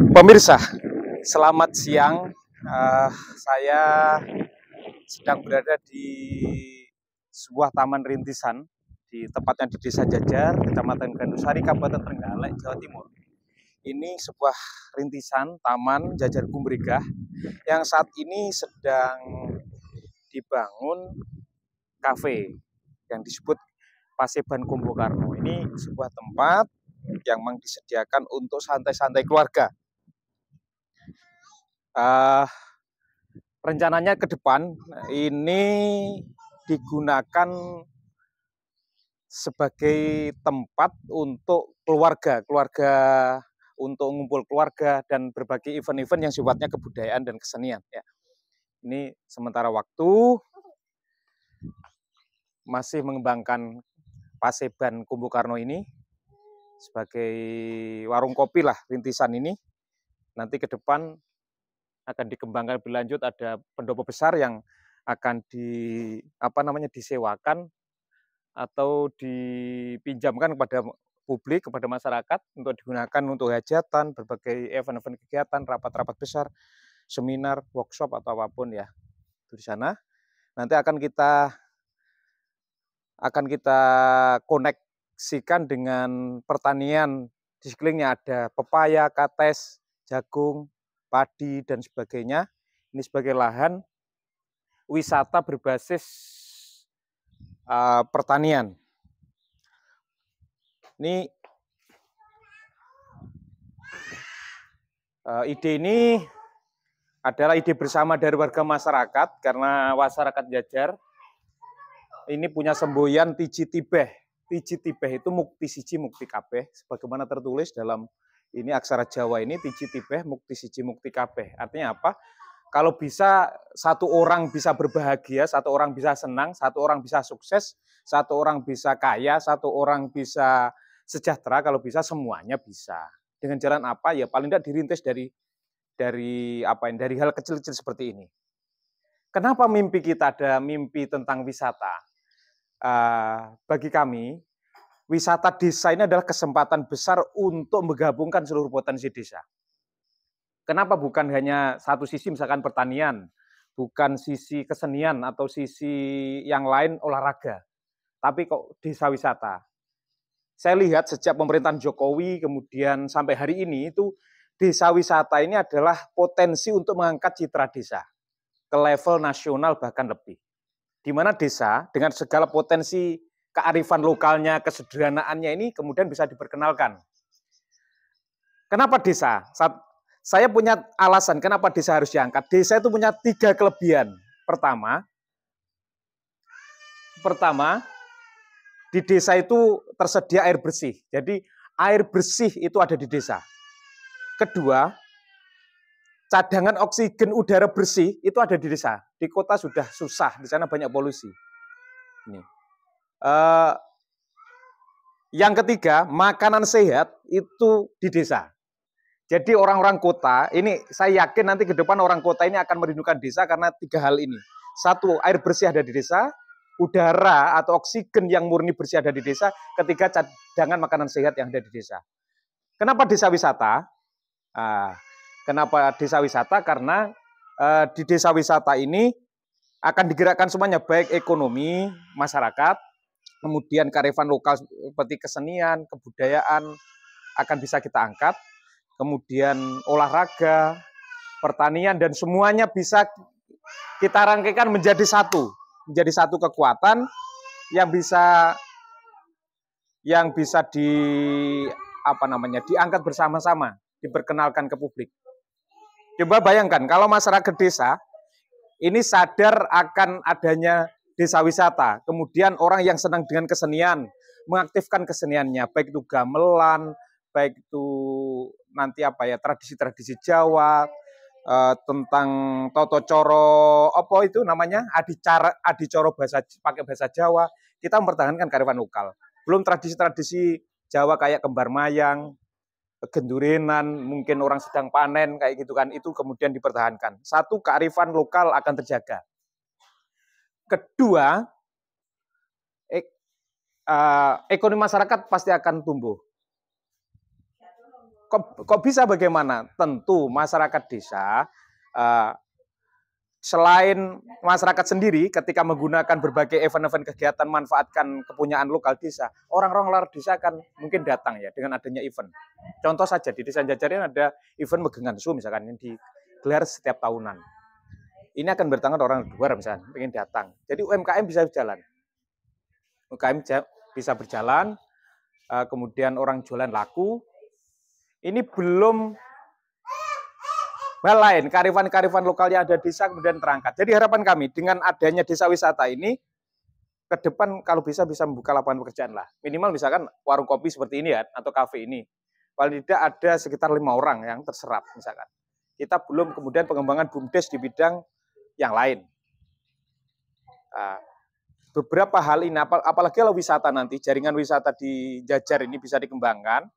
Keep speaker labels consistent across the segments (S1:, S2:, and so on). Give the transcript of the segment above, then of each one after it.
S1: Pemirsa, selamat siang. Saya sedang berada di sebuah taman rintisan, tepatnya di Desa Jajar, Kecamatan Gandusari, Kabupaten Trenggalek, Jawa Timur. Ini sebuah rintisan taman Jajar Gumregah yang saat ini sedang dibangun kafe yang disebut Paseban Kumbokarno. Ini sebuah tempat yang memang disediakan untuk santai-santai keluarga. Rencananya ke depan ini digunakan sebagai tempat untuk keluarga untuk ngumpul keluarga dan berbagai event-event yang sifatnya kebudayaan dan kesenian. Ya. Ini sementara waktu masih mengembangkan Paseban Kumbokarno ini sebagai warung kopi lah rintisan ini. Nanti ke depan akan dikembangkan lebih lanjut, ada pendopo besar yang akan disewakan atau dipinjamkan kepada publik, kepada masyarakat untuk digunakan untuk hajatan, berbagai event-event kegiatan, rapat-rapat besar, seminar, workshop atau apapun ya. Itu di sana. Nanti akan kita koneksikan dengan pertanian di sekelilingnya, ada pepaya, kates, jagung, padi, dan sebagainya. Ini sebagai lahan wisata berbasis pertanian. Ini ide ini adalah ide bersama dari warga masyarakat, karena masyarakat Jajar ini punya semboyan tiji tibeh. Tiji tibeh itu mukti siji mukti kabeh, sebagaimana tertulis dalam ini aksara Jawa ini, tiji tibeh mukti siji mukti kabeh. Artinya apa? Kalau bisa satu orang bisa berbahagia, satu orang bisa senang, satu orang bisa sukses, satu orang bisa kaya, satu orang bisa sejahtera, kalau bisa semuanya bisa. Dengan jalan apa? Ya paling tidak dirintis dari hal kecil-kecil seperti ini. Kenapa mimpi kita ada mimpi tentang wisata? Bagi kami, wisata desa ini adalah kesempatan besar untuk menggabungkan seluruh potensi desa. Kenapa bukan hanya satu sisi, misalkan pertanian, bukan sisi kesenian atau sisi yang lain olahraga, tapi kok desa wisata? Saya lihat sejak pemerintahan Jokowi kemudian sampai hari ini itu desa wisata ini adalah potensi untuk mengangkat citra desa ke level nasional bahkan lebih. Di mana desa dengan segala potensi kearifan lokalnya, kesederhanaannya ini kemudian bisa diperkenalkan. Kenapa desa? Saya punya alasan kenapa desa harus diangkat. Desa itu punya 3 kelebihan. Pertama, di desa itu tersedia air bersih. Jadi air bersih itu ada di desa. Kedua, cadangan oksigen udara bersih itu ada di desa. Di kota sudah susah, di sana banyak polusi. Ini. Yang ketiga, makanan sehat itu di desa. Jadi orang-orang kota, ini saya yakin nanti ke depan orang kota ini akan merindukan desa karena 3 hal ini. Satu, air bersih ada di desa. Udara atau oksigen yang murni bersih ada di desa. Ketiga, cadangan makanan sehat yang ada di desa. Kenapa desa wisata? Kenapa desa wisata? Karena di desa wisata ini akan digerakkan semuanya, baik ekonomi masyarakat, kemudian kearifan lokal seperti kesenian, kebudayaan akan bisa kita angkat, kemudian olahraga, pertanian, dan semuanya bisa kita rangkaikan menjadi satu kekuatan yang bisa diangkat bersama-sama, diperkenalkan ke publik. Coba bayangkan kalau masyarakat desa ini sadar akan adanya desa wisata, kemudian orang yang senang dengan kesenian mengaktifkan keseniannya, baik itu gamelan, baik itu nanti tradisi-tradisi Jawa, tentang toto coro adicoro pakai bahasa Jawa, kita mempertahankan kearifan lokal. Belum tradisi-tradisi Jawa kayak kembar mayang, gendurenan, mungkin orang sedang panen kayak gitu kan, itu kemudian dipertahankan. Satu, kearifan lokal akan terjaga. Kedua, ekonomi masyarakat pasti akan tumbuh. Kok bisa bagaimana? Tentu masyarakat desa selain masyarakat sendiri ketika menggunakan berbagai event-event kegiatan manfaatkan kepunyaan lokal desa, orang-orang luar desa akan mungkin datang ya dengan adanya event. Contoh saja di Desa Jajaran ada event Megengan Su misalkan yang digelar setiap tahunan. Ini akan bertangan orang luar misalnya ingin datang. Jadi UMKM bisa berjalan. UMKM bisa berjalan, kemudian orang jualan laku. Ini belum hal lain, kearifan-kearifan lokal yang ada di desa kemudian terangkat. Jadi harapan kami dengan adanya desa wisata ini, ke depan kalau bisa membuka lapangan pekerjaan lah. Minimal misalkan warung kopi seperti ini ya, atau kafe ini. Paling tidak ada sekitar 5 orang yang terserap misalkan. Kita belum kemudian pengembangan BUMDes di bidang yang lain. Beberapa hal ini, apalagi kalau wisata nanti, jaringan wisata di Jajar ini bisa dikembangkan,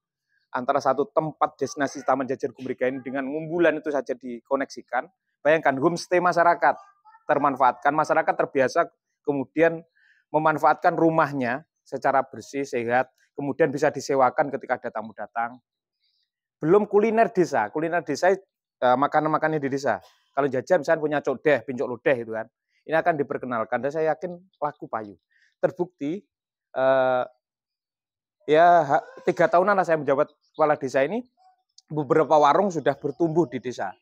S1: antara satu tempat destinasi Taman Jajar Gumriga ini dengan ngumbulan itu saja dikoneksikan. Bayangkan homestay masyarakat termanfaatkan, masyarakat terbiasa kemudian memanfaatkan rumahnya secara bersih, sehat, kemudian bisa disewakan ketika ada tamu datang. Belum kuliner desa makanan-makanannya di desa. Kalau Jajar misalnya punya codeh, pincuk lodeh itu kan, ini akan diperkenalkan dan saya yakin laku payu. Terbukti ya 3 tahunan lah saya menjabat kepala desa ini, beberapa warung sudah bertumbuh di desa.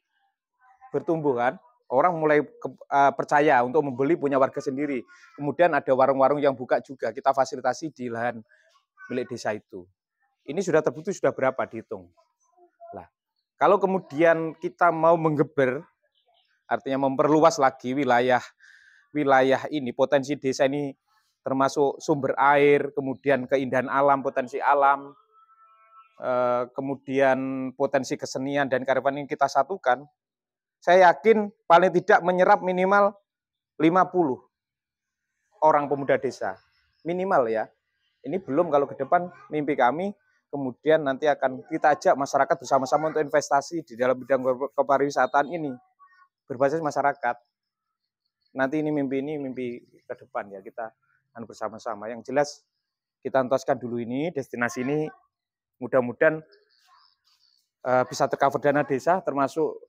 S1: Bertumbuh kan, orang mulai percaya untuk membeli punya warga sendiri. Kemudian ada warung-warung yang buka juga, kita fasilitasi di lahan milik desa itu. Ini sudah terbukti sudah berapa dihitung. Nah, kalau kemudian kita mau menggeber, artinya memperluas lagi wilayah ini, potensi desa ini termasuk sumber air, kemudian keindahan alam, potensi alam, kemudian potensi kesenian dan kearifan ini kita satukan, saya yakin paling tidak menyerap minimal 50 orang pemuda desa. Minimal ya. Ini belum kalau ke depan mimpi kami, kemudian nanti akan kita ajak masyarakat bersama-sama untuk investasi di dalam bidang kepariwisataan ini. Berbasis masyarakat. Nanti ini mimpi ke depan ya, kita bersama-sama. Yang jelas kita entaskan dulu ini, destinasi ini mudah-mudahan bisa tercover dana desa, termasuk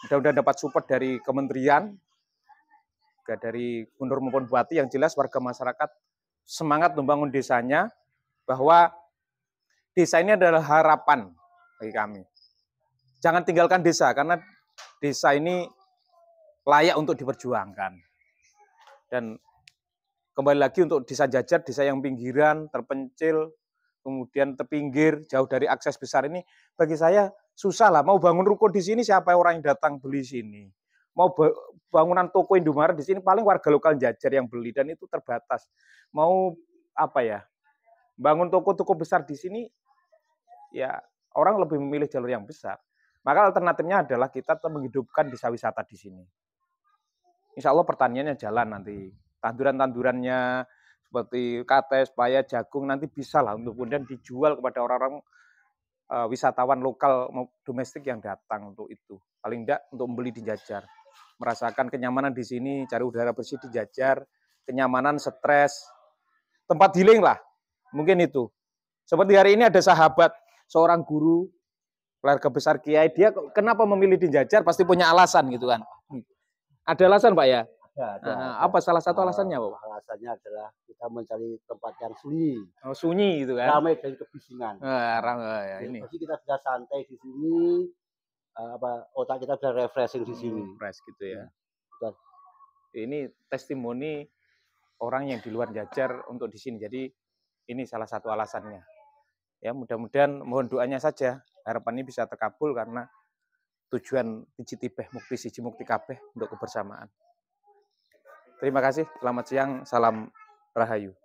S1: mudah-mudahan dapat support dari kementerian, dari gubernur maupun bupati. Yang jelas warga masyarakat semangat membangun desanya, bahwa desa ini adalah harapan bagi kami. Jangan tinggalkan desa, karena desa ini layak untuk diperjuangkan. Dan kembali lagi untuk Desa Jajar, desa yang pinggiran, terpencil, kemudian terpinggir, jauh dari akses besar ini, bagi saya susah lah. Mau bangun ruko di sini, siapa orang yang datang beli sini? Mau bangunan toko Indomaret di sini, paling warga lokal Jajar yang beli, dan itu terbatas. Mau bangun toko-toko besar di sini, ya orang lebih memilih jalur yang besar. Maka alternatifnya adalah kita tetap menghidupkan desa wisata di sini. Insya Allah pertaniannya jalan nanti. Tanduran-tandurannya seperti kates, paya, jagung nanti bisa lah untuk kemudian dijual kepada orang-orang wisatawan lokal domestik yang datang untuk itu. Paling tidak untuk membeli di Jajar. Merasakan kenyamanan di sini, cari udara bersih di Jajar, kenyamanan, stres, tempat healing lah. Mungkin itu. Seperti hari ini ada sahabat, seorang guru, keluarga besar kiai, dia kenapa memilih di Jajar pasti punya alasan gitu kan. Ada alasan Pak ya?
S2: Ada.
S1: Apa salah satu alasannya Pak?
S2: Alasannya adalah kita mencari tempat yang sunyi.
S1: Oh, sunyi gitu kan?
S2: Ramai dari kebisingan.
S1: Ya, ini.
S2: Jadi kita bisa santai di sini, otak kita bisa refreshing di sini.
S1: Fresh gitu ya. Ini testimoni orang yang di luar Jajar untuk di sini. Jadi ini salah satu alasannya. Ya, mudah-mudahan mohon doanya saja. Harapan ini bisa terkabul karena tujuan Tiji Tibeh Mukti Siji Mukti Kabeh untuk kebersamaan. Terima kasih, selamat siang, salam Rahayu.